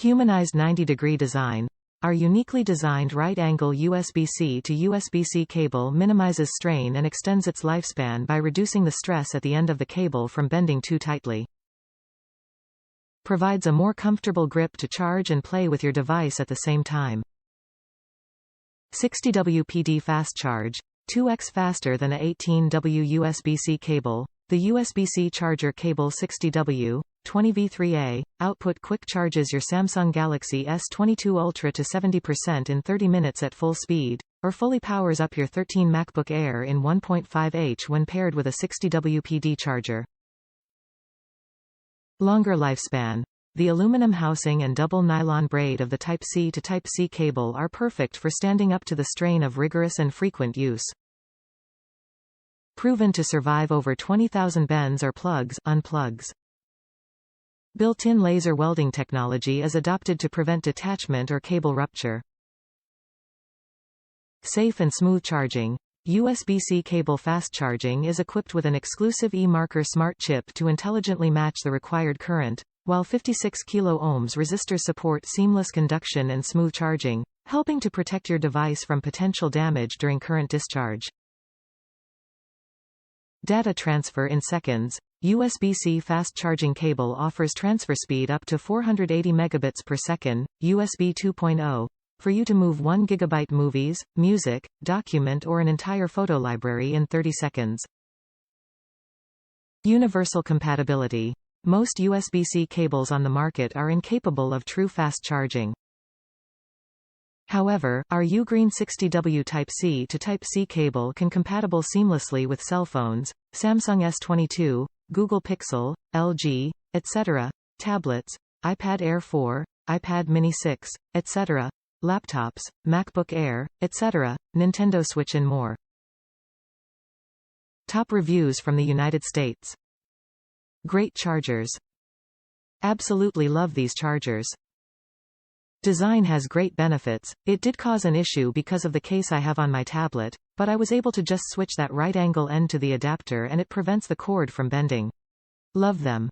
Humanized 90-degree design. Our uniquely designed right-angle USB-C to USB-C cable minimizes strain and extends its lifespan by reducing the stress at the end of the cable from bending too tightly. Provides a more comfortable grip to charge and play with your device at the same time. 60W PD fast charge. 2x faster than a 18W USB-C cable. The USB-C charger cable 60W, 20V3A, output quick charges your Samsung Galaxy S22 Ultra to 70% in 30 minutes at full speed, or fully powers up your 13 MacBook Air in 1.5H when paired with a 60W PD charger. Longer lifespan. The aluminum housing and double nylon braid of the Type-C to Type-C cable are perfect for standing up to the strain of rigorous and frequent use. Proven to survive over 20,000 bends or plugs, unplugs. Built-in laser welding technology is adopted to prevent detachment or cable rupture. Safe and smooth charging. USB-C cable fast charging is equipped with an exclusive e-marker smart chip to intelligently match the required current, while 56 kΩ resistors support seamless conduction and smooth charging, helping to protect your device from potential damage during current discharge. Data transfer in seconds. USB-C fast charging cable offers transfer speed up to 480 megabits per second, USB 2.0, for you to move 1 GB movies, music, document or an entire photo library in 30 seconds. Universal compatibility. Most USB-C cables on the market are incapable of true fast charging. However, our UGREEN 60W Type-C to Type-C cable can compatible seamlessly with cell phones, Samsung S22, Google Pixel, LG, etc., tablets, iPad Air 4, iPad Mini 6, etc., laptops, MacBook Air, etc., Nintendo Switch and more. Top reviews from the United States. Great chargers. Absolutely love these chargers. Design has great benefits. It did cause an issue because of the case I have on my tablet, but I was able to just switch that right angle end to the adapter and it prevents the cord from bending. Love them.